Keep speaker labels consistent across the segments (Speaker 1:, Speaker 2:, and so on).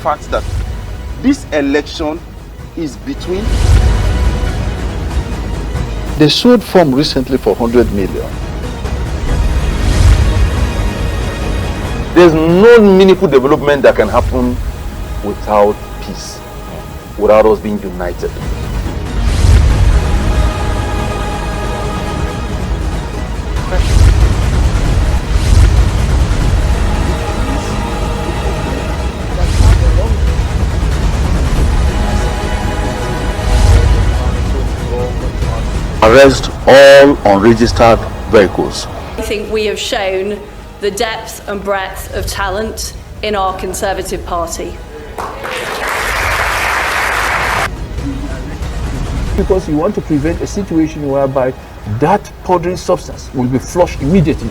Speaker 1: fact that this election is between...
Speaker 2: They sold farm recently for 100 million.
Speaker 3: There's no meaningful development that can happen without peace, without us being united.
Speaker 2: Arrest all unregistered vehicles.
Speaker 4: I think we have shown the depth and breadth of talent in our Conservative Party.
Speaker 5: Because you want to prevent a situation whereby that powdery substance will be flushed immediately.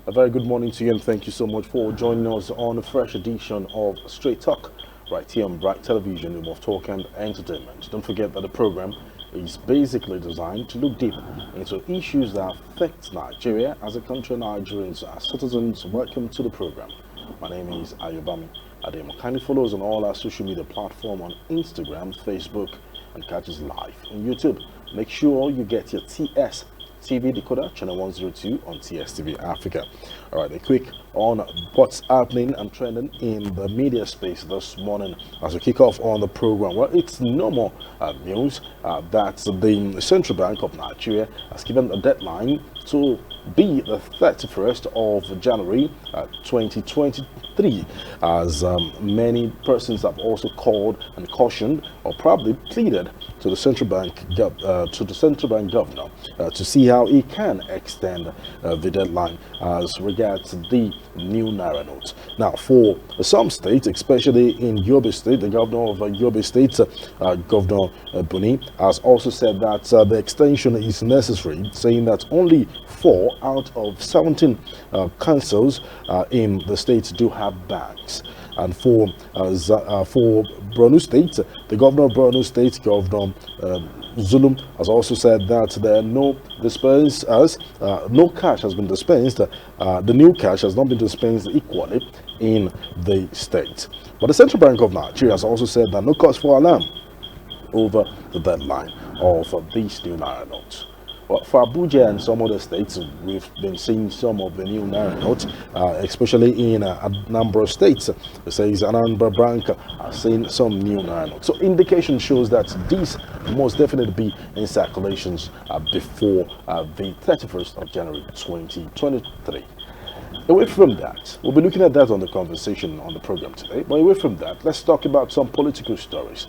Speaker 6: A very good morning to you, and thank you so much for joining us on a fresh edition of Straight Talk right here on Bright Television, home of talk and entertainment. Don't forget that the program is basically designed to look deep into issues that affect Nigeria as a country, Nigerians as citizens. Welcome to the program. My name is Ayobami. Adeyemo. Kindly follow us on all our social media platforms on Instagram, Facebook, and catch us live on YouTube. Make sure you get your TS TV decoder, channel 102 on TSTV Africa. All right, a quick on what's happening and trending in the media space this morning as we kick off on the program. Well, it's no more news that the Central Bank of Nigeria has given a deadline to be the 31st of January 2023, as many persons have also called and cautioned or probably pleaded to the central bank governor to see how he can extend the deadline as regards the new Naira note. Now, for some states, especially in Yobe State, the governor of Yobe State, Governor Buni, has also said that the extension is necessary, saying that only 4 out of 17 councils in the state do have banks. And for Borno State, the governor of Borno State, Governor Zulum, has also said that there are no cash has been dispensed. The new cash has not been dispensed equally in the state. But the Central Bank of Nigeria has also said that no cause for alarm over the deadline of these new Naira notes. Well, for Abuja and some other states, we've been seeing some of the new Naira notes, especially in a number of states. It says Anambra Bank are seeing some new Naira notes. So indication shows that these most definitely be in circulations before the 31st of January 2023. Away from that, we'll be looking at that on the conversation on the program today. But away from that, let's talk about some political stories.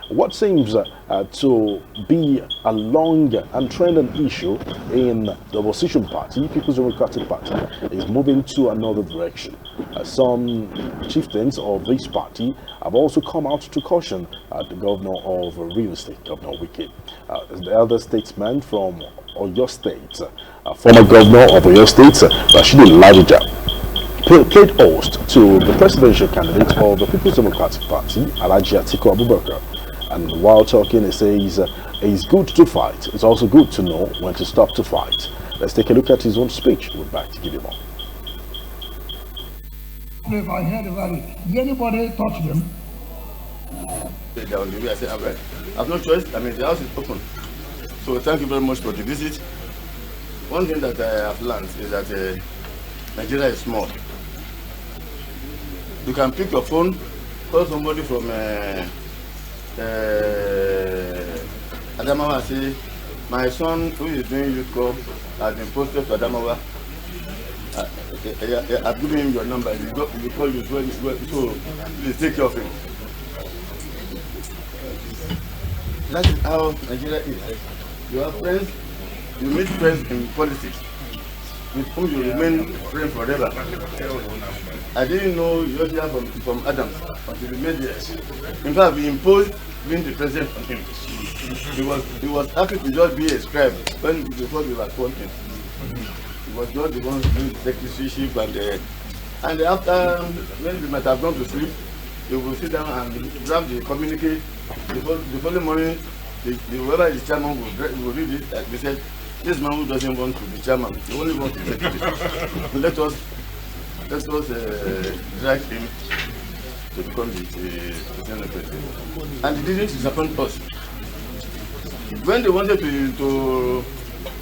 Speaker 6: What seems to be a long and trending issue in the opposition party, People's Democratic Party, is moving to another direction. Some chieftains of this party have also come out to caution the governor of Real State, Governor Wike. The elder statesman from Oyo State, former governor of Oyo State, Rashidi Ladija, played host to the presidential candidate of the People's Democratic Party, Alhaji Atiku Abubakar. And while talking, he says it's good to fight. It's also good to know when to stop to fight. Let's take a look at his own speech. We're back to give you more.
Speaker 7: If I heard about it, did anybody touch them?
Speaker 8: I said, I have no choice. I mean, the house is open. So thank you very much for the visit. One thing that I have learned is that Nigeria is small. You can pick your phone, call somebody from Adamawa, say, my son who is doing youth club has been posted to Adamawa. I've given him your number. He will call you, so please take care of him. That is how Nigeria is. You have friends, you meet friends in politics with whom you remain friends forever. I didn't know you also hear from Adams until we made it. In fact, we imposed being the president on him. He was happy to just be a scribe before we were appointed. He was not the one doing the secretaryship and after when we might have gone to sleep, they will sit down and draft the communique. The following morning, whoever is chairman will read it. Like they said, this man who doesn't want to be chairman, he only wants to be secretary. Let us let us drag him to become the Senate president. And he didn't disappoint us. When they wanted to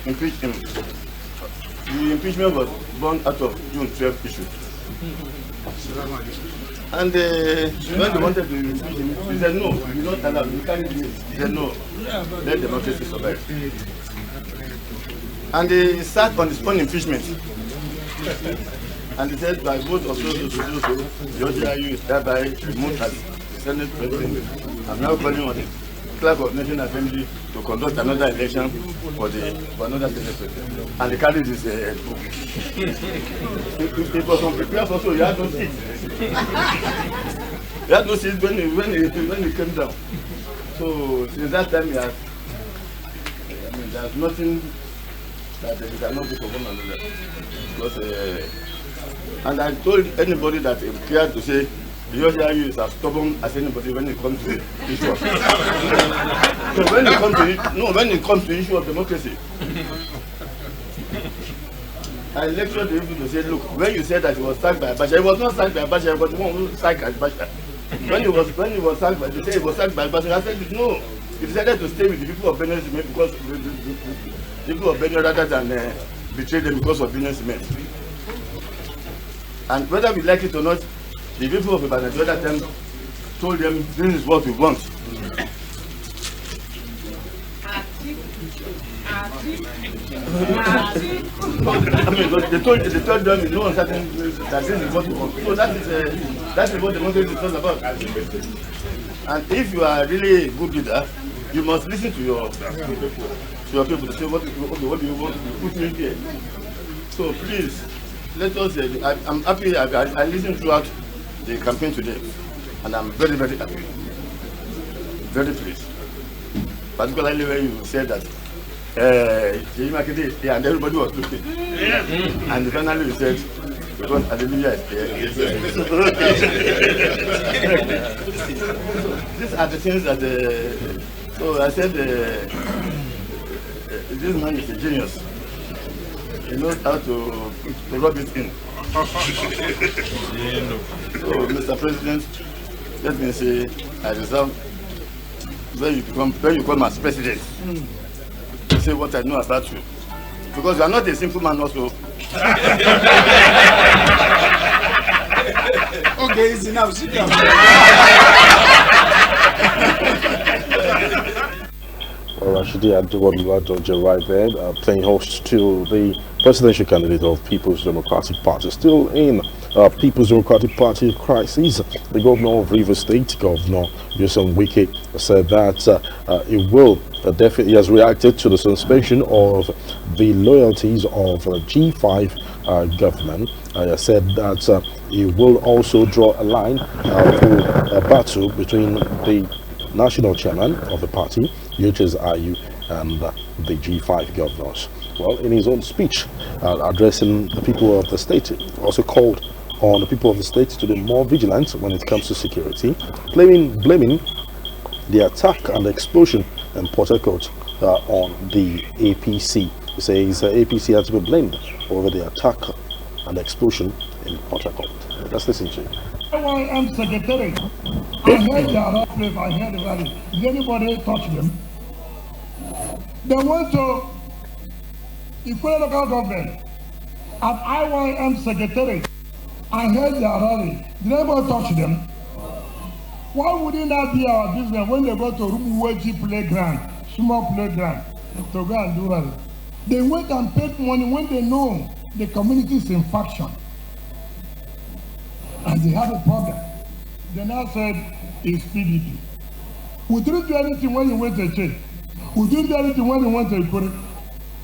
Speaker 8: impeach him, the impeachment was born out of June 12 issue. And when they wanted to impeach him, he said, no, you not allow, you can't do it. He said, no, let democracy survive. And they sat on the spun impeachment. And he said, by vote of so, the OGIU is thereby removed as Senate President. I'm now calling on the Clerk of National Assembly to conduct another election for another Senate President. And they carried this book. It was unprepared for, so you had no seat. You had no seat when he came down. So since that time, there's nothing that you cannot do for one another. Because, and I told anybody that cared to say the OGIU is as stubborn as anybody when it comes to issue of so when it comes to issue of democracy. I lectured the people to say, look, when you said that he was sacked by Abacha, he was not sacked by Abacha, but the one who sacked Abacha. When he was sacked by, they say he was sacked by Abacha, I said no. He decided to stay with the people of Benin Cement because the people of Benin rather than betray them because of Benin Cement. And whether we like it or not, the people of Ibadan the other time told them this is what we want. I mean, they told them in no uncertain that this is what we want. So that is what democracy is all about. And if you are really a good leader, you must listen to your people to say what do you want to put in here. So please, let us. I'm happy. I listened throughout the campaign today, and I'm very, very happy, very pleased. Particularly when you said that and everybody was looking, and finally you said because Adeyemo is here. These are the things that. So I said, this man is a genius. He knows how to rub it in. So, Mr. President, let me say, I reserve when you come as president, to say what I know about you. Because you are not a simple man also.
Speaker 7: Okay, it's enough. Sit down.
Speaker 6: Rashidi Adewodu right there, playing host to the presidential candidate of People's Democratic Party. Still in People's Democratic Party crisis, the governor of Rivers State, Governor Nyesom Wike, said that he has reacted to the suspension of the loyalties of G5 government. Said that he will also draw a line for a battle between the national chairman of the party, UHSIU, and the G5 governors. Well, in his own speech addressing the people of the state, he also called on the people of the state to be more vigilant when it comes to security, blaming the attack and the explosion in Port Harcourt on the APC. He says APC has to be blamed over the attack and the explosion in Port Harcourt. Let's listen to it.
Speaker 7: I'm secretary. I heard their roughness, I heard about it. Did anybody touch them? They went to Ikwe local government at IYM secretary. I heard their rally. Did anybody touch them? Why wouldn't that be our business when they go to Rumuweji playground, small playground, to go and do rally? They went and paid money when they know the community is in faction. And they have a problem. They now said it's PDP. We didn't do anything when you went to church. We didn't do anything when you went to Ikore.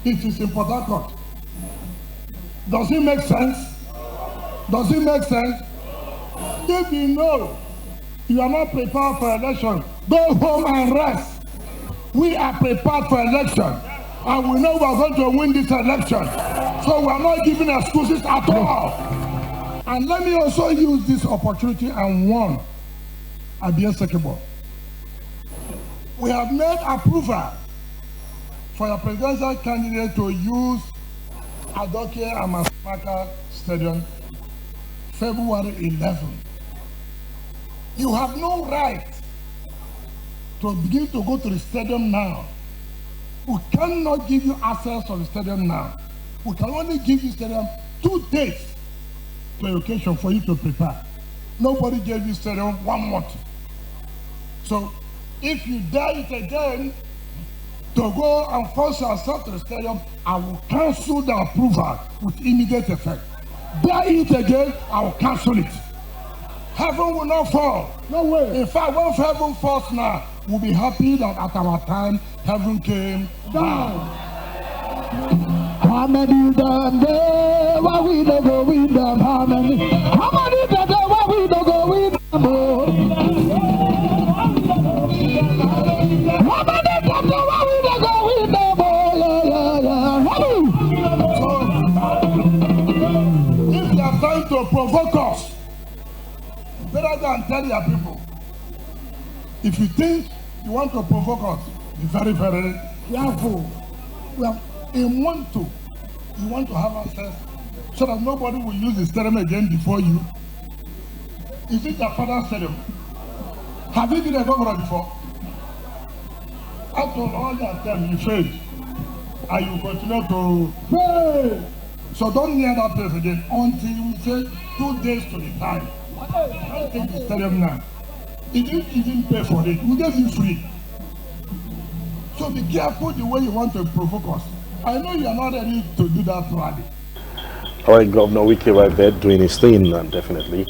Speaker 7: It is in Port Harcourt. Does it make sense? Does it make sense? If you know you are not prepared for election, go home and rest. We are prepared for election. And we know we are going to win this election. So we are not giving excuses at all. And let me also use this opportunity and warn Adeyemo. We have made approval for a presidential candidate to use Adoke and Masamaka Stadium February 11. You have no right to begin to go to the stadium now. We cannot give you access to the stadium now. We can only give you stadium 2 days to occasion for you to prepare. Nobody gave you stadium 1 month. So if you dare it again to go and force yourself to the stadium, I will cancel the approval with immediate effect. Dare it again, I will cancel it. Heaven will not fall. No way. In fact, when heaven falls now, we'll be happy that at our time, heaven came down. How many done there? Why we don't go with them? How many done there? Why we don't go with them? How many done there? Why we don't go with them? If they are trying to provoke us, better go and tell your people. If you think you want to provoke us, be very, very careful. Well, you want to have access so that nobody will use the stadium again before you. Is it your father's stadium? Have you been a governor before? I told all that time you failed, and you continue to fail. So don't near that place again until you say 2 days to the time. I'll take the stadium now. He didn't even pay for it. We gave you free. So be careful the way you want to provoke us. I know you are not ready to do that rally.
Speaker 6: All right, Governor Wike right there doing his thing and definitely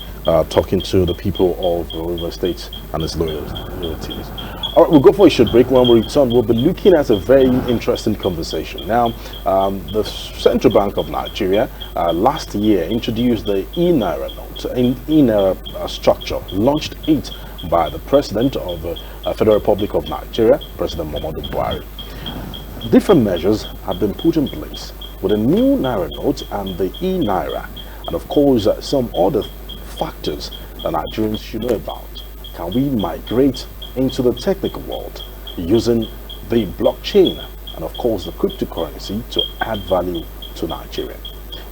Speaker 6: talking to the people of River State and his loyalties. All right, we'll go for a short break. When we return, we'll be looking at a very interesting conversation. Now, the Central Bank of Nigeria last year introduced the e-Naira note, an e-Naira structure, launched it by the President of the Federal Republic of Nigeria, President Muhammadu Buhari. Different measures have been put in place with a new Naira note and the e-Naira, and of course some other factors that Nigerians should know about. Can we migrate into the technical world using the blockchain and of course the cryptocurrency to add value to Nigeria?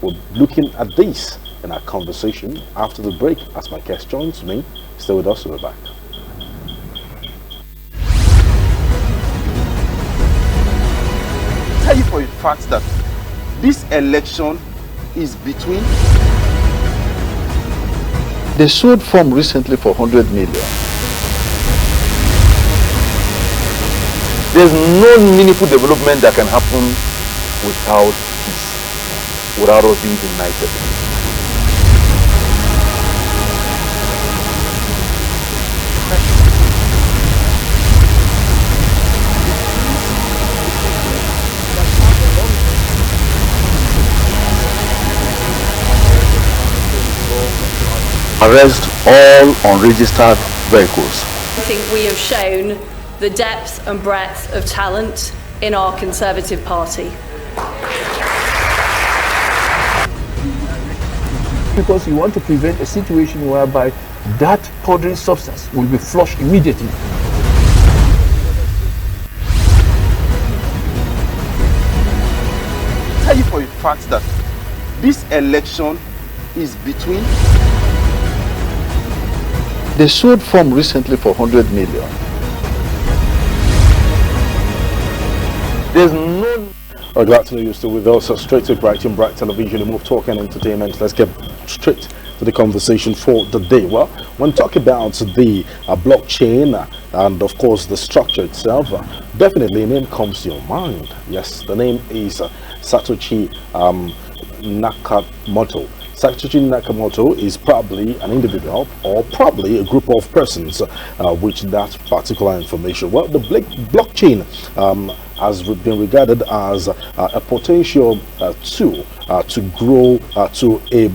Speaker 6: We're looking at this in our conversation after the break as my guest joins me. Stay with us, we'll be back.
Speaker 1: Tell you for a fact that this election is between.
Speaker 2: They sold farm recently for 100 million.
Speaker 3: There's no meaningful development that can happen without peace, without us being united.
Speaker 2: Arrest all unregistered vehicles.
Speaker 4: I think we have shown the depth and breadth of talent in our Conservative Party.
Speaker 5: Because you want to prevent a situation whereby that powdery substance will be flushed immediately.
Speaker 1: Tell you for a fact that this election is between.
Speaker 2: They sold farm recently for 100 million.
Speaker 3: There's no...
Speaker 6: I'm glad to know you're still with us. Straight to Bright Television, and move talk and entertainment. Let's get straight to the conversation for the day. Well, when talking about the blockchain and of course the structure itself, definitely a name comes to your mind. Yes, the name is Satoshi Nakamoto. Satoshi Nakamoto is probably an individual or probably a group of persons with that particular information. Well, the blockchain has been regarded as a potential tool to grow to a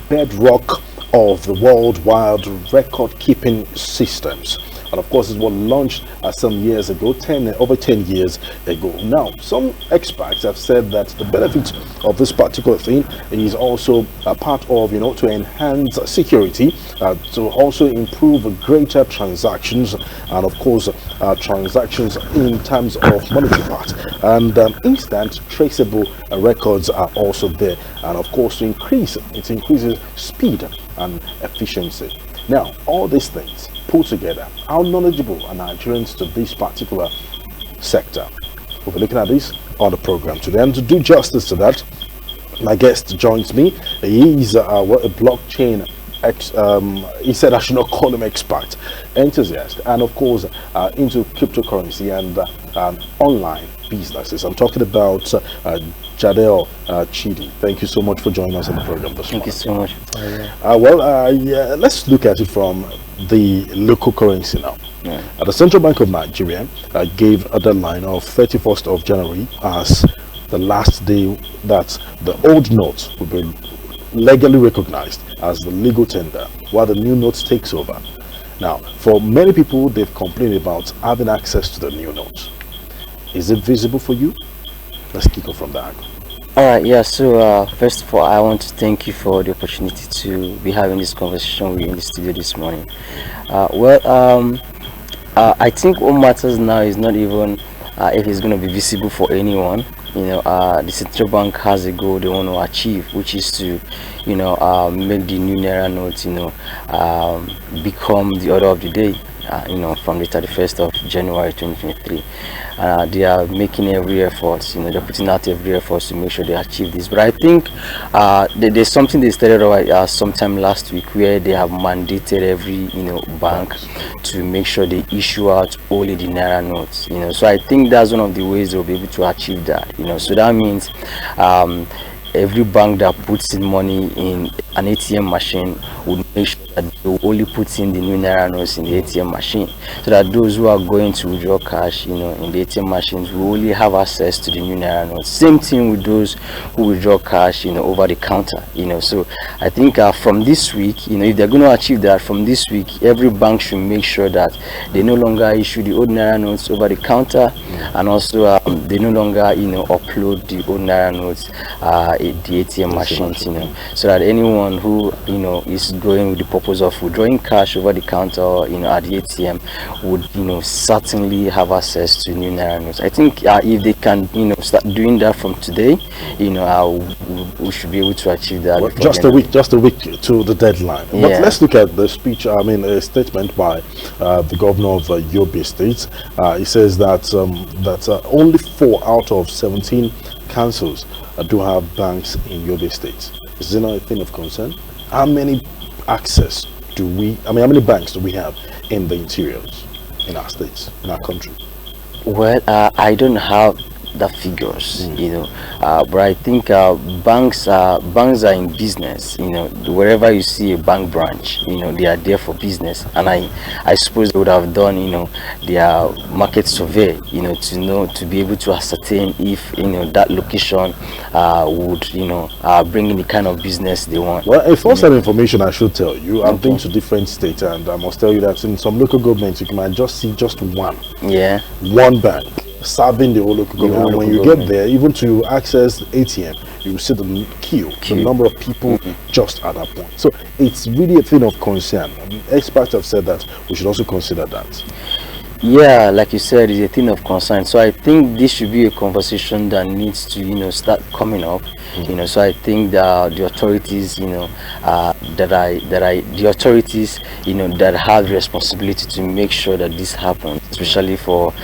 Speaker 6: bedrock of the worldwide record-keeping systems. and of course it was launched some years ago, over 10 years ago. Now, some experts have said that the benefit of this particular thing is also a part of, to enhance security, to also improve greater transactions, and of course transactions in terms of monetary part, and instant traceable records are also there, and of course it increases speed and efficiency. Now, all these things put together, how knowledgeable are Nigerians to this particular sector? We'll be looking at this on the program today, and to do justice to that, my guest joins me. He's a blockchain he said I should not call him expert, enthusiast, and of course into cryptocurrency and online businesses. I'm talking about Jadeo Chidi. Thank you so much for joining us on the program this morning.
Speaker 9: Thank you so much.
Speaker 6: Let's look at it from the local currency now.
Speaker 9: Yeah.
Speaker 6: The Central Bank of Nigeria gave a deadline of 31st of January as the last day that the old note will be legally recognized as the legal tender, while the new note takes over. Now, for many people, they've complained about having access to the new note. Is it visible for you? Let's kick off from that.
Speaker 9: All right, yeah. So first of all, I want to thank you for the opportunity to be having this conversation with you in the studio this morning. I think what matters now is not even if it's going to be visible for anyone. The central bank has a goal they want to achieve, which is to, make the new naira note, become the order of the day. From the 31st of January 2023. They are making every effort, they're putting out every effort to make sure they achieve this. But I think there's something they started sometime last week where they have mandated every, bank to make sure they issue out only the naira notes, So I think that's one of the ways they'll be able to achieve that, So that means every bank that puts in money in an ATM machine would make sure that they will only put in the new naira notes in the ATM machine, so that those who are going to withdraw cash, in the ATM machines will only have access to the new naira notes. Same thing with those who withdraw cash, over the counter, So I think from this week, if they're going to achieve that, from this week, every bank should make sure that they no longer issue the old naira notes over the counter, and also they no longer, upload the old naira notes the ATM machines, so that anyone who is going with the purpose of withdrawing cash over the counter, at the ATM would certainly have access to new naira notes. I think if they can start doing that from today, we should be able to achieve that.
Speaker 6: Well, just a week to the deadline. But let's look at the speech. A statement by the governor of Yobe State. He says that only 4 out of 17 councils do have banks in Yobe State. Is there not a thing of concern? How many banks do we have in the interiors, in our states, in our country?
Speaker 9: Well, I don't have the figures, but I think banks are in business. Wherever you see a bank branch, they are there for business, and I suppose they would have done their market survey, to be able to ascertain if that location would bring in the kind of business they want.
Speaker 6: Well, if also that information, I should tell you, I've been to different states, and I must tell you that in some local governments you can just see just one bank serving the whole local government. And when you get there, even to access the ATM, you will see the queue. The number of people just at that point. So it's really a thing of concern. Experts have said that we should also consider that.
Speaker 9: Yeah, like you said, it's a thing of concern. So I think this should be a conversation that needs to, start coming up. So I think that the authorities, that have the responsibility to make sure that this happens, especially for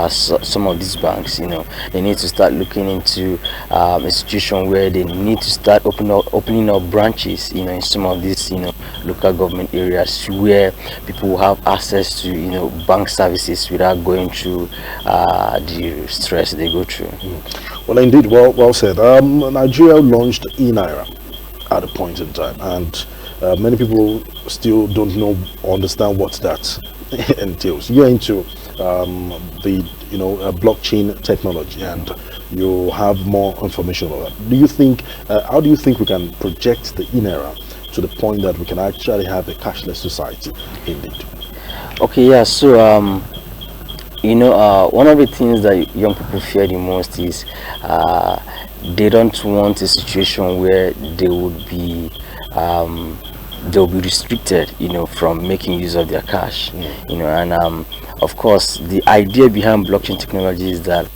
Speaker 9: some of these banks, they need to start looking into a situation where they need to start opening up branches, in some of these, local government areas where people will have access to, bank services without going through the stress they go through.
Speaker 6: Well, indeed, well said. Nigeria launched e-Naira at a point in time, and many people still don't know or understand what that entails. You're into the blockchain technology, and you have more information about that. Do you think? How do you think we can project the e-Naira to the point that we can actually have a cashless society? Indeed.
Speaker 9: Okay, yeah. So one of the things that young people fear the most is they don't want a situation where they'll be restricted, from making use of their cash, and of course, the idea behind blockchain technology is that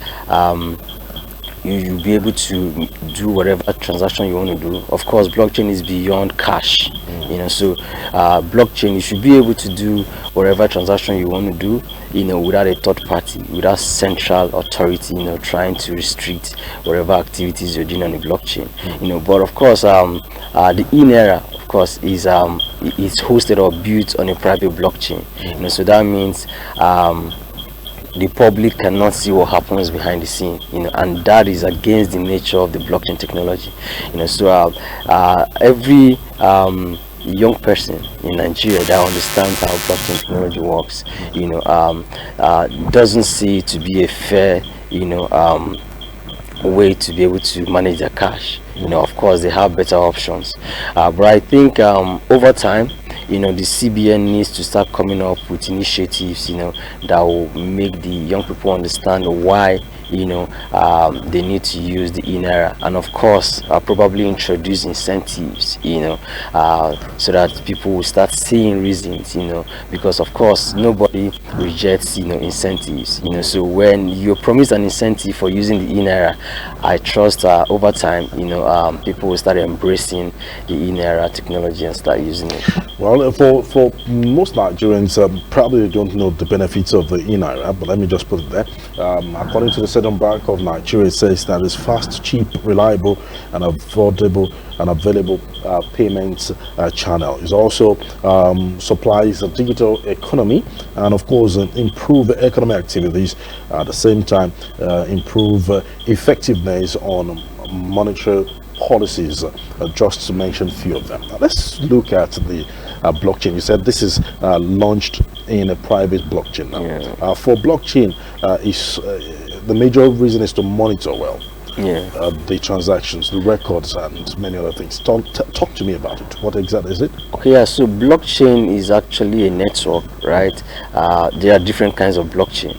Speaker 9: you'll be able to do whatever transaction you want to do. Of course, blockchain is beyond cash, so blockchain, you should be able to do whatever transaction you want to do, without a third party, without central authority, trying to restrict whatever activities you're doing on the blockchain. But of course, the in-era, of course, is hosted or built on a private blockchain. So that means the public cannot see what happens behind the scene, and that is against the nature of the blockchain technology. So every young person in Nigeria that understands how blockchain technology works, doesn't see it to be a fair, way to be able to manage their cash. Of course, they have better options, but I think over time, the CBN needs to start coming up with initiatives, that will make the young people understand why, they need to use the in-era, and of course, probably introduce incentives, so that people will start seeing reasons, because of course nobody rejects, incentives, so when you promise an incentive for using the in-era, I trust over time, people will start embracing the in-era technology and start using it.
Speaker 6: Well, for most Nigerians, probably don't know the benefits of the in-era, but let me just put it there. According to the Central Bank of Nigeria, it says that it's fast, cheap, reliable, and affordable and available payments channel. It also supplies a digital economy and, of course, improve economic activities. At the same time, improve effectiveness on monetary policies, just to mention a few of them. Now, let's look at the blockchain. You said this is launched in a private blockchain. Now, for blockchain, the major reason is to monitor the transactions, the records, and many other things. Talk to me about it. What exactly is it?
Speaker 9: Okay, yeah. So blockchain is actually a network, right? There are different kinds of blockchain,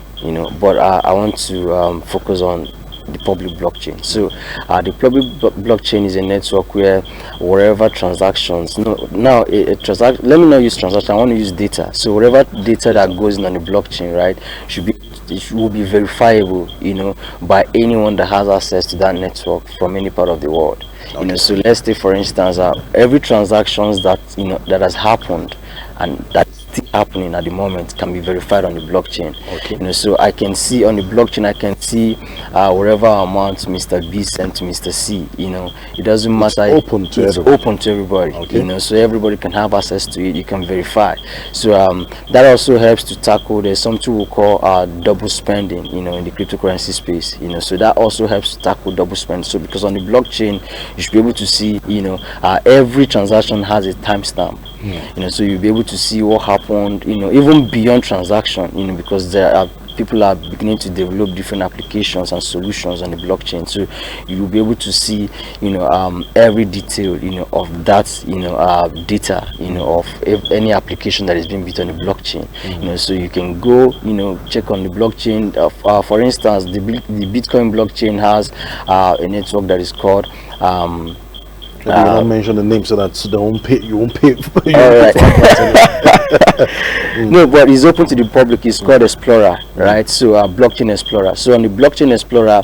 Speaker 9: but I want to focus on the public blockchain. So the public blockchain is a network where wherever transactions, let me not use transaction, I want to use data. So whatever data that goes in on the blockchain, right, it will be verifiable, by anyone that has access to that network from any part of the world. Okay. So let's take, for instance, every transactions that that has happened and that still happening at the moment can be verified on the blockchain. Okay. So I can see on the blockchain, I can see whatever amount Mr. B sent to Mr. C. It doesn't matter.
Speaker 6: It's open to everybody.
Speaker 9: Open to everybody.
Speaker 6: Okay.
Speaker 9: So everybody can have access to it. You can verify. So that also helps to tackle. There's something we call double spending. In the cryptocurrency space. So that also helps to tackle double spending. So because on the blockchain, you should be able to see. Every transaction has a timestamp. So you'll be able to see what happened, even beyond transaction, because there are people are beginning to develop different applications and solutions on the blockchain. So you'll be able to see, every detail, of that, data, of any application that is being built on the blockchain. So you can go, check on the blockchain. For instance, the Bitcoin blockchain has a network that is called
Speaker 6: you don't mention the name so that you won't pay.
Speaker 9: No, but it's open to the public. It's called Explorer, right? So blockchain Explorer. So on the blockchain Explorer,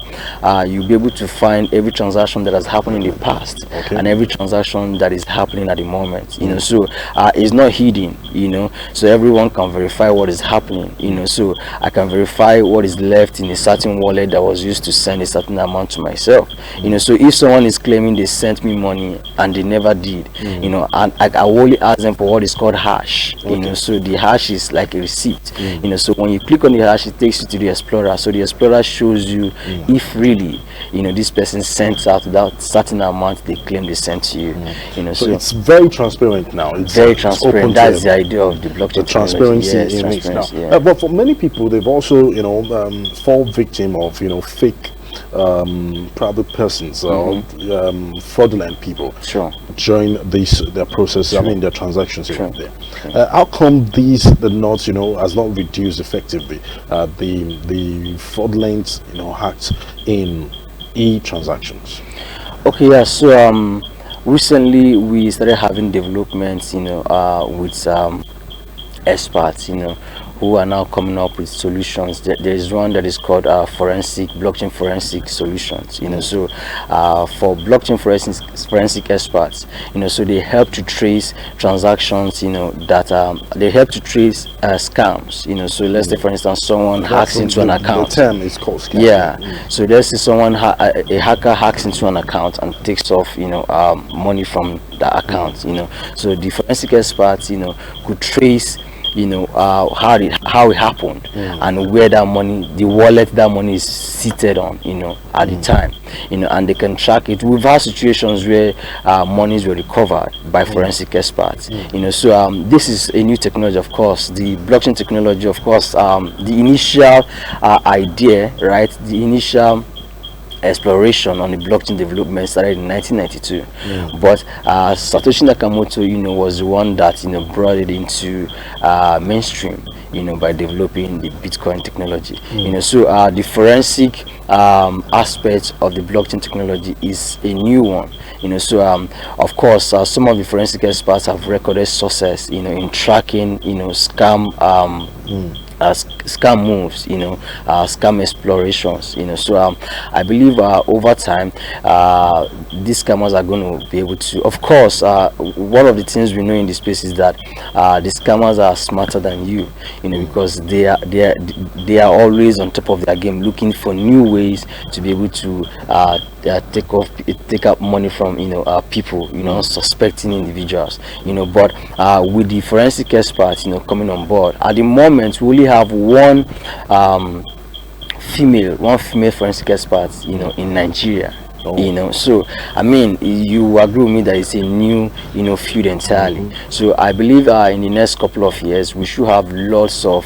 Speaker 9: you'll be able to find every transaction that has happened in the past, and every transaction that is happening at the moment. So it's not hidden. So everyone can verify what is happening. So I can verify what is left in a certain wallet that was used to send a certain amount to myself. So if someone is claiming they sent me money and they never did, and I only ask them for what is called hash. So the hash is like a receipt. So when you click on the hash, it takes you to the Explorer. So the Explorer shows you if really this person sent out that certain amount they claim they sent to you.
Speaker 6: So it's very transparent now. It's
Speaker 9: very transparent. That's the idea of the blockchain.
Speaker 6: The transparency in it now. But for many people, they've also fall victim of fake private persons or fraudulent people join their process. I mean, their transactions here and there. How come the not has not reduced effectively the fraudulent acts in e-transactions?
Speaker 9: Okay, yeah. So recently we started having developments, with experts, who are now coming up with solutions. There is one that is called blockchain forensic solutions. So for blockchain forensic experts, so they help to trace transactions, that they help to trace scams. So let's say, for instance, someone hacks into an account.
Speaker 6: The term is called scam.
Speaker 9: Yeah. So let's say someone a hacker hacks into an account and takes off money from the account. So the forensic experts could trace how it happened and where that money, the wallet that money is seated on, at the time, and they can track it. We've had situations where monies were recovered by forensic experts, so this is a new technology, of course. The blockchain technology, of course, the initial idea, right, the initial exploration on the blockchain development started in 1992, but Satoshi Nakamoto was the one that brought it into mainstream by developing the Bitcoin technology. So the forensic aspect of the blockchain technology is a new one. So of course, some of the forensic experts have recorded success in tracking scam scam moves, scam explorations, so I believe over time these scammers are going to be able to, of course, one of the things we know in this space is that the scammers are smarter than you, because they are always on top of their game, looking for new ways to be able to take up money from people, suspecting individuals, but with the forensic experts coming on board at the moment, we only have one female forensic expert in Nigeria. So I mean, you agree with me that it's a new field entirely. So I believe in the next couple of years we should have lots of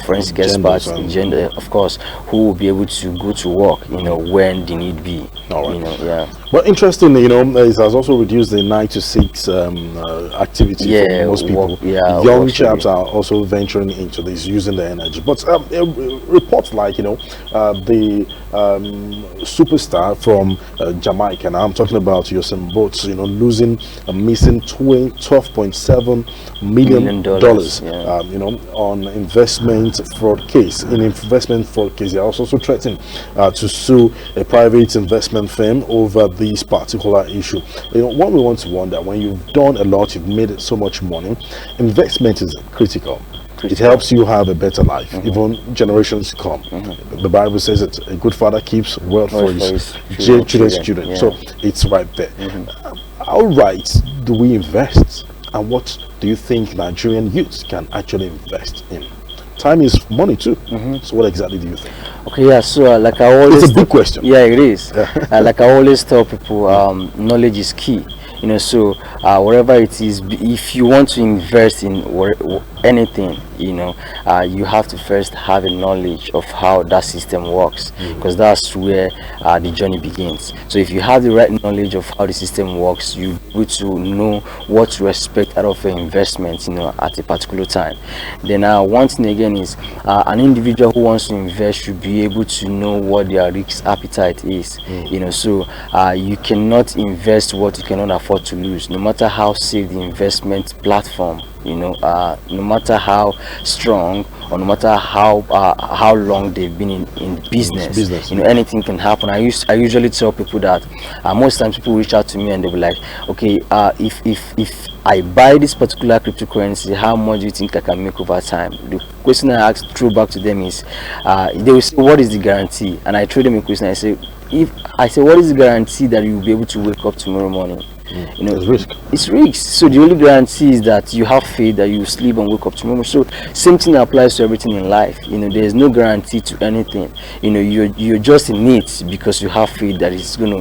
Speaker 9: forensic experts, gender, of course, who will be able to go to work when the need be. Yeah.
Speaker 6: But interestingly, it has also reduced the 9 to 6 activity for most people. Young chaps are also venturing into this, using the energy. But reports like the superstar from Jamaica, now I'm talking about Usain Bolt, losing missing $12.7 million on investment fraud case. In investment fraud case, they are also threatening to sue a private investment firm over this particular issue. What we want to wonder, when you've done a lot, you've made so much money, investment is critical. It helps you have a better life, even generations to come. The Bible says that a good father keeps wealth for his children. So it's right there. How right do we invest, and what do you think Nigerian youths can actually invest in? Time is money too. So what exactly do you think?
Speaker 9: Okay, yeah, so like I always,
Speaker 6: it's a big question.
Speaker 9: Yeah, it is. Like I always tell people, knowledge is key. So whatever it is, if you want to invest in anything, you have to first have a knowledge of how that system works, because that's where the journey begins. So if you have the right knowledge of how the system works, you'll be able to know what to expect out of your investment, at a particular time. Then one thing again is an individual who wants to invest should be able to know what their risk appetite is. So you cannot invest what you cannot afford to lose, no matter how safe the investment platform, no matter how strong, or no matter how long they've been in business. Anything can happen. I usually tell people that most times people reach out to me and they'll be like, okay, if I buy this particular cryptocurrency, how much do you think I can make over time? The question I ask throw back to them is, they will say, what is the guarantee? And I throw them a question. I say, what is the guarantee that you'll be able to wake up tomorrow morning You know,
Speaker 6: It's risk.
Speaker 9: It's risk. So the only guarantee is that you have faith that you sleep and wake up tomorrow. So same thing applies to everything in life. You know, there is no guarantee to anything. You know, you're just in it because you have faith that it's gonna,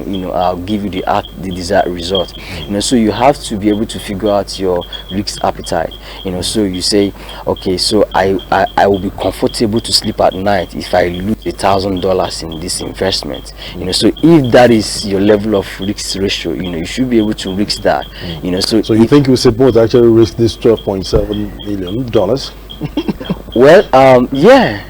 Speaker 9: give you the desired result. You know, so you have to be able to figure out your risk appetite. You know, so you say, okay, so I will be comfortable to sleep at night if I lose $1,000 in this investment. You know, so if that is your level of risk ratio, you know, you should be able to risk that. You know, so
Speaker 6: you think Usain to actually risk this $12.7 million?
Speaker 9: Well, yeah,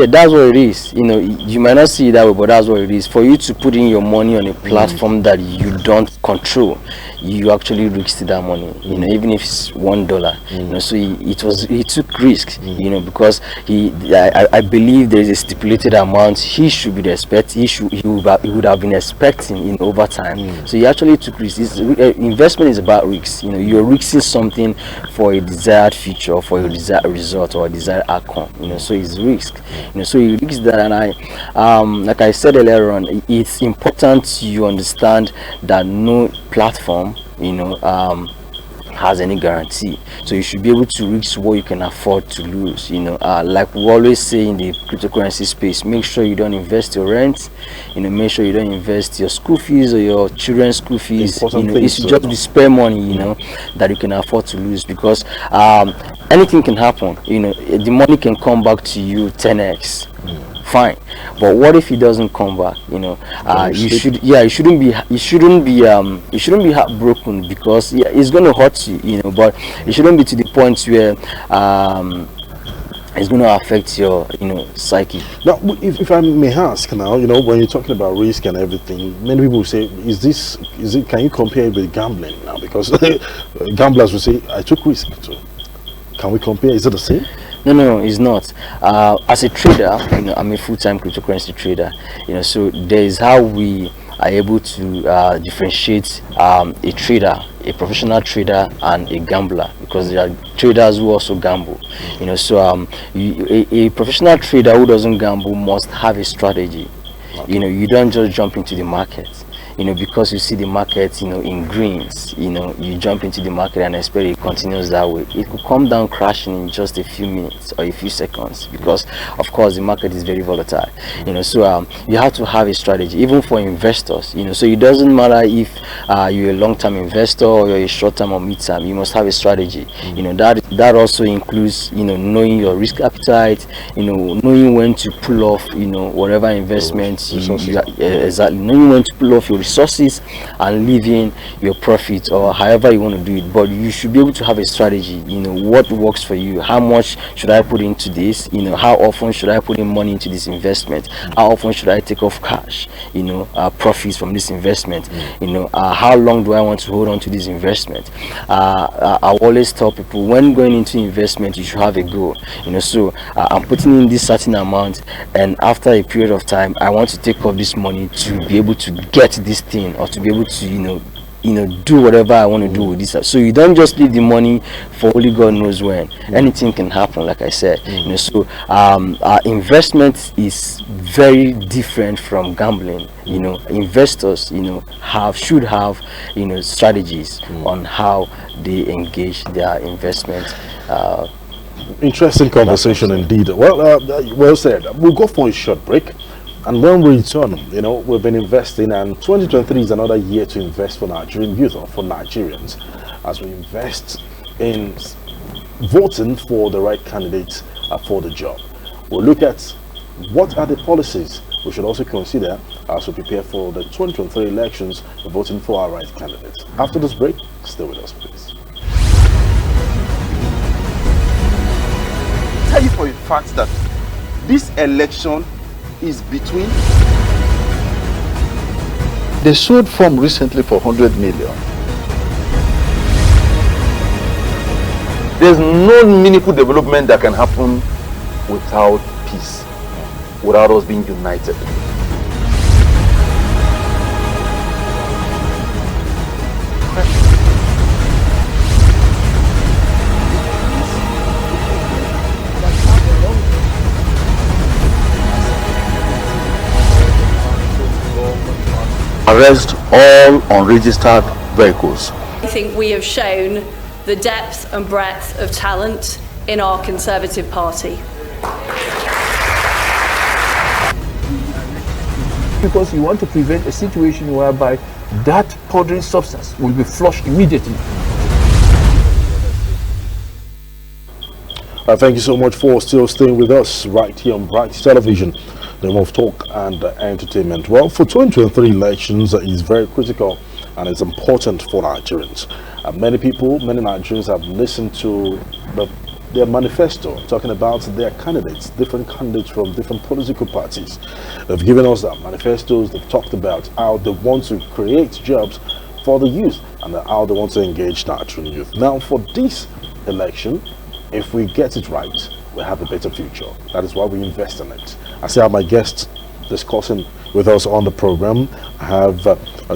Speaker 9: that's what it is. You know, you might not see it that way, but that's what it is. For you to put in your money on a platform that you don't control, you actually risk that money. You know, even if it's $1. You know, so he took risks. You know, because I believe there is a stipulated amount he should be expecting. He would have been expecting in over time. So he actually took risks. Investment is about risks. You know, you're risking something for a desired future, for a desired result, or a desired outcome. You know, so it's risk. You know, so you risk that, and like I said earlier on, it's important you understand that no platform, has any guarantee. So you should be able to risk what you can afford to lose. You know, like we always say in the cryptocurrency space, make sure you don't invest your rent. You know, make sure you don't invest your school fees or your children's school fees. You know, it should just be spare money. You know, that you can afford to lose, because anything can happen. You know, the money can come back to you 10x. Fine, but what if it doesn't you know? You shouldn't be heartbroken, because it's going to hurt you, you know, but it shouldn't be to the point where it's going to affect your, psyche.
Speaker 6: Now, if I may ask now, you know, when you're talking about risk and everything, many people say, can you compare it with gambling now? Because gamblers will say, I took risk too. Can we compare? Is it the same?
Speaker 9: No, it's not. As a trader, you know, I'm a full-time cryptocurrency trader. You know, so there is how we are able to differentiate a trader, a professional trader, and a gambler, because there are traders who also gamble. You know, so a professional trader who doesn't gamble must have a strategy. You know, you don't just jump into the market. You know, because you see the market, you know, in greens, you know, you jump into the market and expect it continues that way. It could come down crashing in just a few minutes or a few seconds, because of course the market is very volatile. You know, so you have to have a strategy, even for investors. You know, so it doesn't matter if you're a long-term investor or you're a short-term or mid-term, you must have a strategy. You know, that also includes, you know, knowing your risk appetite, you know, knowing when to pull off, you know, whatever investments exactly, knowing when to pull off your resources and leaving your profit, or however you want to do it. But you should be able to have a strategy. You know, what works for you. How much should I put into this? You know, how often should I put in money into this investment? How often should I take off cash, you know, profits from this investment? You know, how long do I want to hold on to this investment? I always tell people, when going into investment, you should have a goal. You know, so I'm putting in this certain amount, and after a period of time, I want to take off this money to be able to get this thing, or to be able to, you know, do whatever I want to do with this. So you don't just leave the money for only God knows when. Anything can happen, like I said. You know, so investment is very different from gambling. You know, investors, you know, should have, you know, strategies on how they engage their investment.
Speaker 6: Interesting conversation indeed. Well said. We'll go for a short break. And when we return, you know, we've been investing, and 2023 is another year to invest for Nigerian youth, or for Nigerians, as we invest in voting for the right candidates for the job. We'll look at what are the policies we should also consider as we prepare for the 2023 elections, voting for our right candidates. After this break, stay with us, please.
Speaker 1: Tell you for a fact that this election is between.
Speaker 2: They sold farm recently for 100 million.
Speaker 3: There's no meaningful development that can happen without peace, without us being united.
Speaker 2: Arrest all unregistered
Speaker 6: vehicles.
Speaker 4: I think we have shown the depth and breadth of talent in our Conservative Party.
Speaker 5: Because you want to prevent a situation whereby that powdery substance will be flushed immediately.
Speaker 6: Thank you so much for still staying with us right here on Bright Television, the home of talk and entertainment. Well, for 2023 elections is very critical and it's important for Nigerians. Many Nigerians have listened to their manifesto talking about their candidates, different candidates from different political parties. They've given us their manifestos. They've talked about how they want to create jobs for the youth and how they want to engage Nigerian youth. Now, for this election, if we get it right, we'll have a better future. That is why we invest in it. I see my guests discussing with us on the program. I have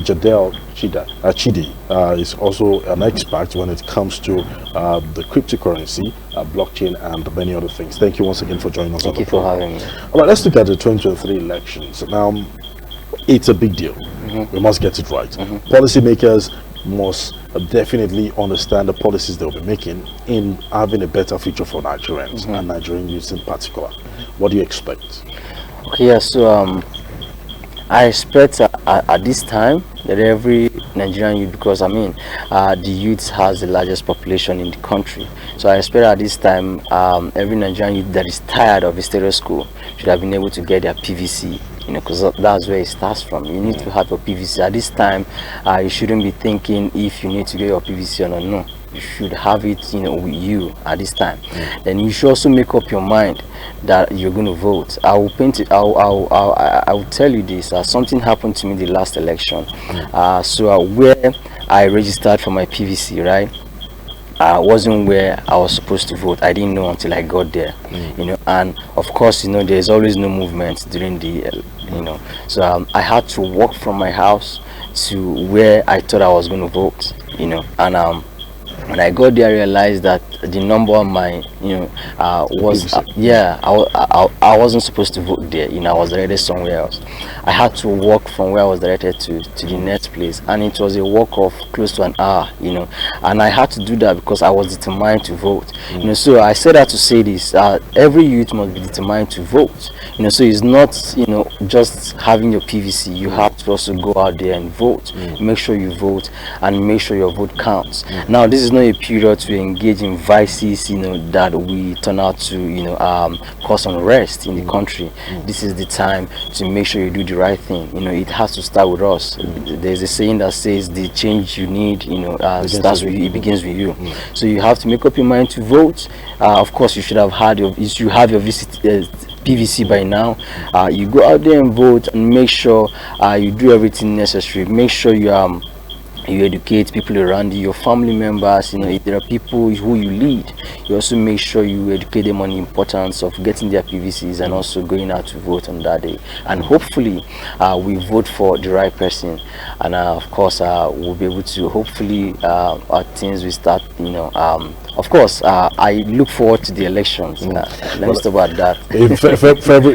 Speaker 6: Jadel Chidi is also an expert when it comes to the cryptocurrency, blockchain, and many other things. Thank you once again for joining us on the program.
Speaker 9: Thank you for having me.
Speaker 6: All right, let's look at the 2023 elections. Now, it's a big deal. We must get it right. Policymakers must definitely understand the policies they'll be making in having a better future for Nigerians and Nigerian youth in particular. What do you expect?
Speaker 9: Okay, yeah, so I expect at this time that every Nigerian youth, because the youth has the largest population in the country, so I expect at this time every Nigerian youth that is tired of the status quo should have been able to get their PVC, because that's where it starts from. You need to have your PVC at this time. You shouldn't be thinking if you need to get your PVC or not. No, you should have it with you at this time. Then you should also make up your mind that you're going to vote. I will paint it. I will tell you this. Something happened to me the last election. So where I registered for my PVC, right, wasn't where I was supposed to vote. I didn't know until I got there, and of course, there's always no movement during the so I had to walk from my house to where I thought I was going to vote, and when I got there, I realized that the number on my, was, I wasn't supposed to vote there. I was directed somewhere else. I had to walk from where I was directed to the next place, and it was a walk of close to an hour, and I had to do that because I was determined to vote. So I said that to say this: every youth must be determined to vote. So it's not, just having your PVC. You have to also go out there and vote. Make sure you vote and make sure your vote counts. Now, this is not a period to engage in vices, that we turn out to, cause unrest in the country. This is the time to make sure you do the right thing. It has to start with us. There's a saying that says the change you need, starts with you, it begins with you. So you have to make up your mind to vote. Of course, you should have your PVC by now. You go out there and vote, and make sure you do everything necessary. Make sure you educate people around you, your family members. If there are people who you lead, you also make sure you educate them on the importance of getting their PVCs and also going out to vote on that day. And hopefully we vote for the right person, and of course we'll be able to hopefully things will start. Of course, I look forward to the elections. Let's talk about that.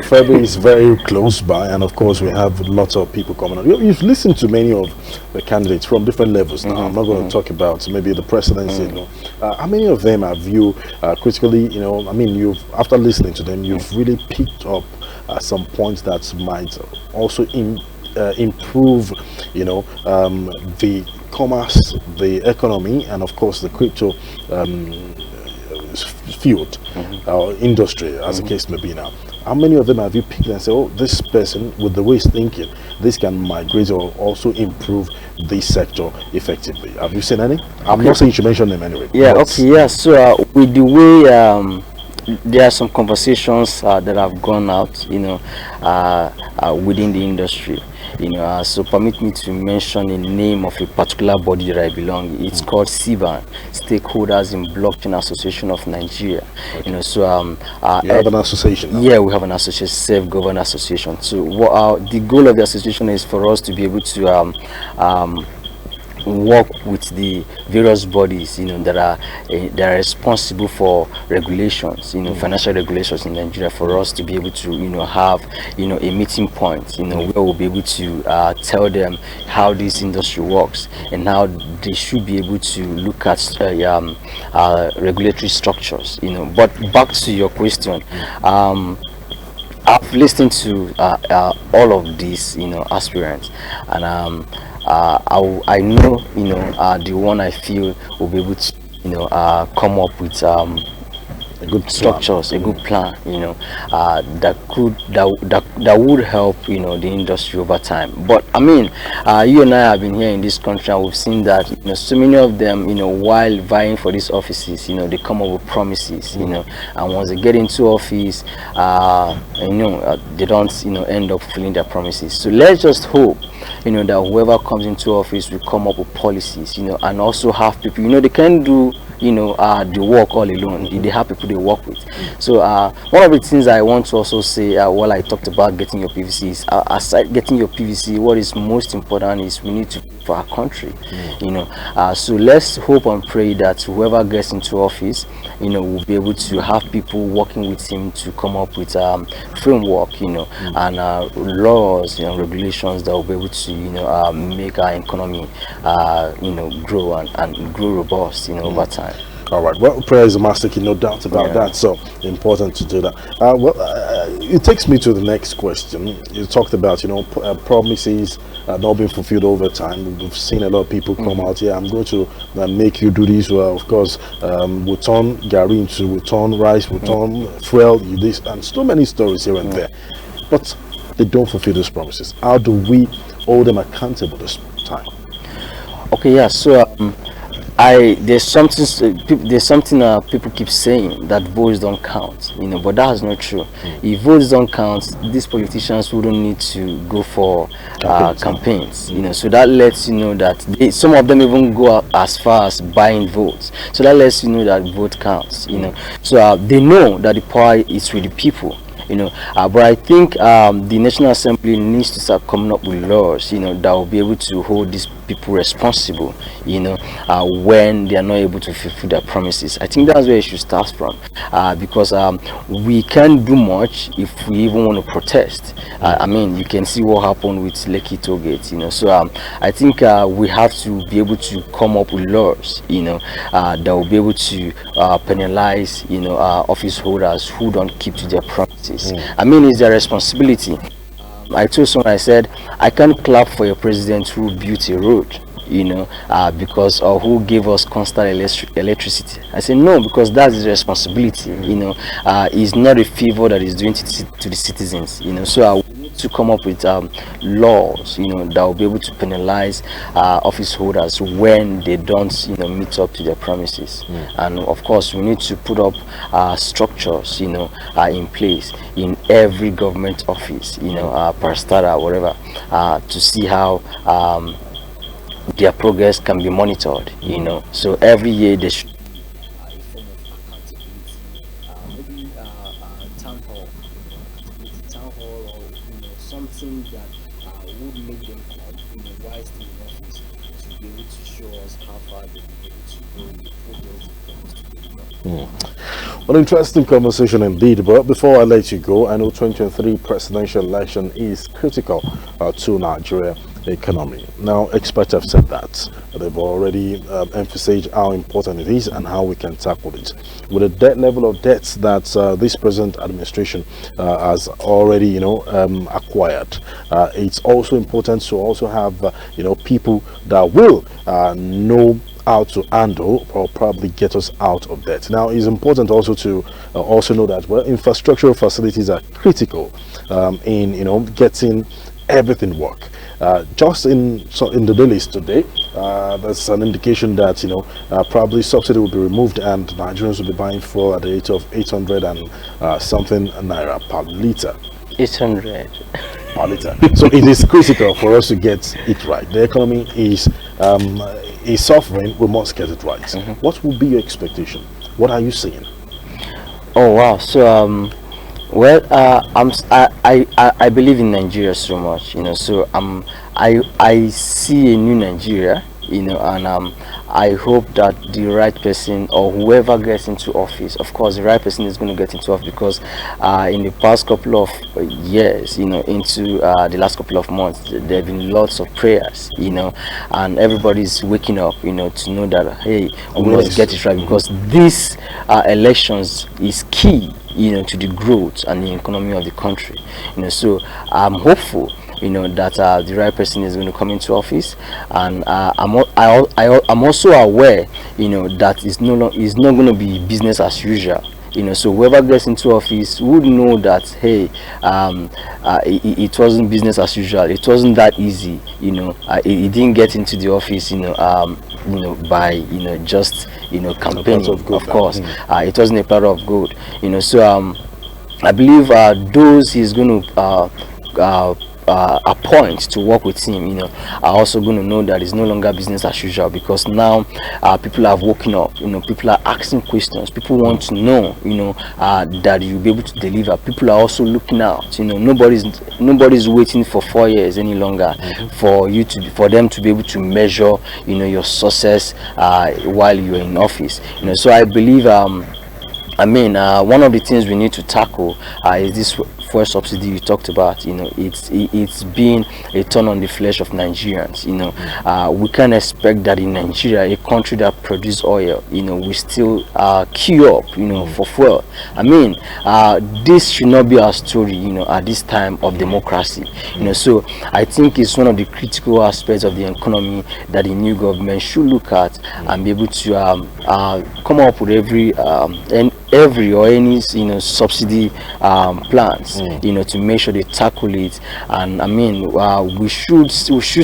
Speaker 6: February is very close by, and of course we have lots of people coming on. You've listened to many of the candidates from different levels. Now, I'm not going to talk about maybe the presidency. How many of them have you critically, you've, after listening to them, you've really picked up some points that might also improve, the commerce, the economy, and of course the crypto field, industry, as the case may be now? How many of them have you picked and said, oh, this person, with the way he's thinking, this can migrate or also improve this sector effectively? Have you seen any? I'm not saying you should mention them anyway.
Speaker 9: So with the way there are some conversations that have gone out, within the industry. So permit me to mention the name of a particular body that I belong. It's called SIBAN, Stakeholders in Blockchain Association of Nigeria. You have an association now? Yeah, we have an association, self-governed association. So the goal of the association is for us to be able to work with the various bodies, that are responsible for regulations, financial regulations in Nigeria, for us to be able to, have, a meeting point, where we'll be able to tell them how this industry works and how they should be able to look at regulatory structures, But back to your question, I've listened to all of these, aspirants, and I know, the one I feel will be able to, come up with
Speaker 6: A good
Speaker 9: structures, a good plan, that would help, the industry over time. But I mean, you and I have been here in this country, and we've seen that, so many of them, while vying for these offices, they come up with promises, and once they get into office, they don't, end up fulfilling their promises. So let's just hope, that whoever comes into office will come up with policies, and also have people, they can do, the work all alone. They have people they work with. So one of the things I want to also say, while I talked about getting your PVC, is aside getting your PVC, what is most important is we need to for our country. So let's hope and pray that whoever gets into office, will be able to have people working with him to come up with framework, and laws, regulations that will be able to, make our economy, grow and grow robust, over time.
Speaker 6: All right. Well, prayer is a master key, no doubt about that. So important to do that. It takes me to the next question. You talked about, promises not being fulfilled over time. We've seen a lot of people come out here. I'm going to make you do this. Well, of course, we'll turn gari into, we'll turn rice, we'll turn fuel, this, and so many stories here and there. But they don't fulfill those promises. How do we hold them accountable this time?
Speaker 9: Okay, yeah. So there's something people keep saying, that votes don't count, but that's not true. If votes don't count, these politicians wouldn't need to go for campaigns, so that lets you know that some of them even go as far as buying votes, so that lets you know that vote counts, so they know that the power is with the people. But I think the National Assembly needs to start coming up with laws, that will be able to hold these people responsible, when they are not able to fulfill their promises. I think that's where it should start from, because we can't do much if we even want to protest. I mean, you can see what happened with Lekki Tollgate, so I think we have to be able to come up with laws, that will be able to penalize, office holders who don't keep to their promises. I mean, it's their responsibility. I told someone, I said, I can't clap for a president who built a road, because or who gave us constant electricity. I said no, because that's his responsibility. It's not a favor that he's doing to the citizens. So we need to come up with laws, that will be able to penalize office holders when they don't, meet up to their promises. And of course, we need to put up structures, in place in every government office, parastatal, whatever, to see how their progress can be monitored, so every year they should maybe town hall, or something that would make them come, wisely in office to be able to show us how far they've been able to go with what they promised to do.
Speaker 6: An interesting conversation indeed, but before I let you go, I know 2023 presidential election is critical to Nigeria economy. Now, experts have said that. They've already emphasized how important it is and how we can tackle it. With the debt level of debts that this present administration has already, acquired, it's also important to also have, people that will know how to handle or probably get us out of debt. Now, it's important also to also know that infrastructural facilities are critical in getting everything work. Just in the dailies today, there's an indication that probably subsidy will be removed and Nigerians will be buying fuel at the rate of 800 and something naira per liter.
Speaker 9: 800
Speaker 6: per liter. So it is critical for us to get it right. The economy is suffering. We must get it right. What will be your expectation? What are you seeing?
Speaker 9: Oh wow! So well, I believe in Nigeria so much, so I see a new Nigeria, and I hope that the right person or whoever gets into office, of course the right person is going to get into office, because in the past couple of years, into the last couple of months, there have been lots of prayers, and everybody's waking up, to know that, hey, we must get it right, because these elections is key, to the growth and the economy of the country. So I'm hopeful, that the right person is going to come into office, and I'm also aware, that it's not going to be business as usual. So whoever gets into office would know that, hey, it wasn't business as usual. It wasn't that easy. It didn't get into the office, by just campaigning. Of course, it wasn't a part of good. So I believe those he's going to appoint to work with him, are also going to know that it's no longer business as usual, because now people have woken up. People are asking questions. People want to know, that you'll be able to deliver. People are also looking out. Nobody's waiting for 4 years any longer for them to be able to measure, your success while you're in office. So I believe one of the things we need to tackle is this fuel subsidy you talked about. It's been a turn on the flesh of Nigerians. We can't expect that in Nigeria, a country that produces oil, we still queue up, for fuel. This should not be our story, at this time of democracy. So I think it's one of the critical aspects of the economy that the new government should look at and be able to come up with every or any subsidy plans, to make sure they tackle it. And we should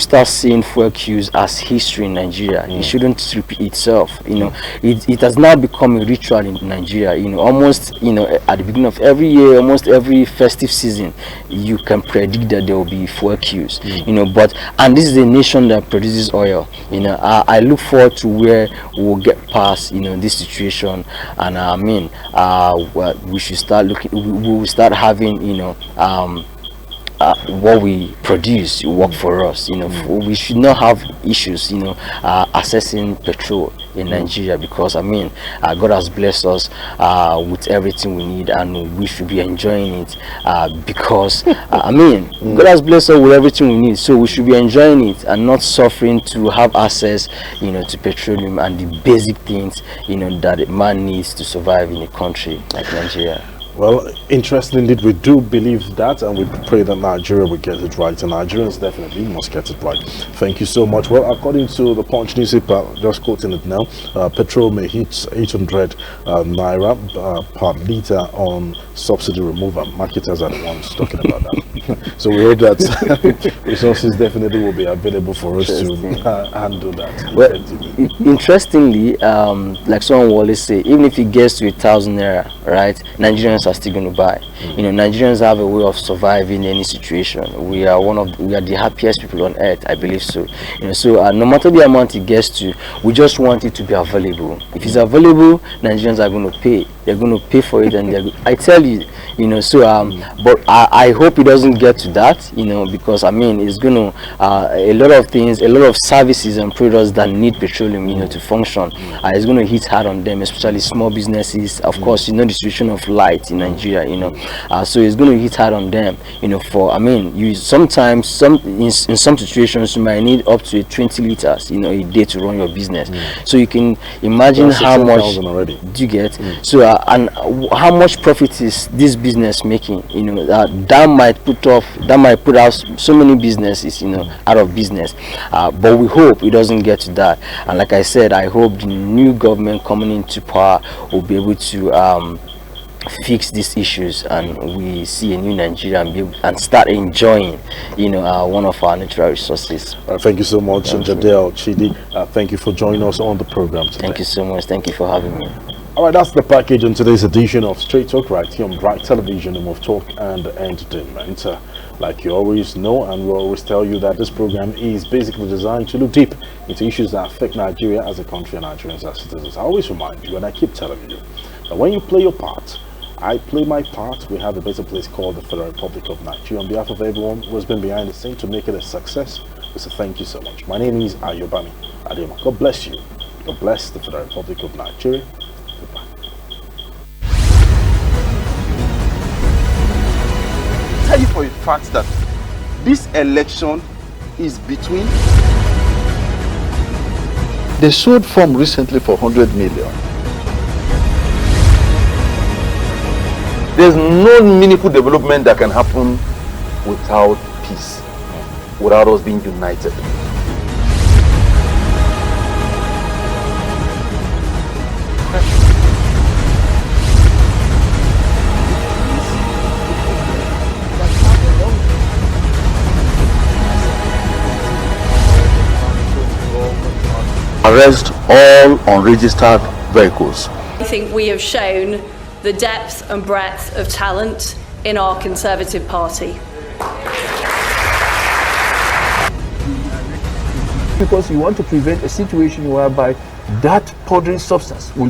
Speaker 9: start seeing fuel queues as history in Nigeria. It shouldn't repeat itself. It has now become a ritual in Nigeria. Almost at the beginning of every year, almost every festive season, you can predict that there will be fuel queues. And this is a nation that produces oil. I look forward to where we'll get past this situation, and we should start looking. We will start having what we produce work for us. We should not have issues accessing petrol in Nigeria, because God has blessed us with everything we need, and we should be enjoying it, because God has blessed us with everything we need, so we should be enjoying it and not suffering to have access to petroleum and the basic things that a man needs to survive in a country like Nigeria.
Speaker 6: Well, interesting indeed. We do believe that, and we pray that Nigeria will get it right, and Nigerians definitely must get it right. Thank you so much. Well, according to the Punch newspaper, just quoting it now, petrol may hit 800 naira per litre on subsidy removal. Marketers are the ones talking about that. So we hope that resources definitely will be available for us to handle that.
Speaker 9: Well, interestingly, like someone will always say, even if it gets to 1,000 naira, right, Nigerians are still going to buy. Nigerians have a way of surviving any situation. We are the happiest people on earth, I believe so. So no matter the amount it gets to, we just want it to be available. If it's available, Nigerians are going to pay. They're going to pay for it, and I tell you, but I hope it doesn't get to that, because it's going to a lot of things, a lot of services and products that need petroleum, to function, it's going to hit hard on them, especially small businesses. Of course, the situation of light in Nigeria, so it's going to hit hard on them, you sometimes in some situations you might need up to 20 liters, a day to run your business. So you can imagine how much do you get. So and how much profit is this business making? That might put out so many businesses out of business, but we hope it doesn't get to that. And like I said, I hope the new government coming into power will be able to fix these issues, and we see a new Nigeria and start enjoying one of our natural resources.
Speaker 6: Thank you so much, Jadel Chidi. Thank you for joining us on the program today.
Speaker 9: Thank you so much. Thank you for having me.
Speaker 6: All right, that's the package on today's edition of Straight Talk right here on Bright Television, home of talk and entertainment. Like you always know, and we always tell you, that this program is basically designed to look deep into issues that affect Nigeria as a country and Nigerians as citizens. I always remind you, and I keep telling you, that when you play your part, I play my part, we have a better place called the Federal Republic of Nigeria. On behalf of everyone who has been behind the scene to make it a success, we say thank you so much. My name is Ayobami. Adeyemo. God bless you. God bless the Federal Republic of Nigeria. Goodbye.
Speaker 1: Tell you for a fact that this election is between.
Speaker 2: They sold form recently for 100 million.
Speaker 3: There's no meaningful development that can happen without peace, without us being united.
Speaker 2: Arrest all unregistered vehicles.
Speaker 4: I think we have shown the depth and breadth of talent in our Conservative Party.
Speaker 5: Because you want to prevent a situation whereby that powdery substance will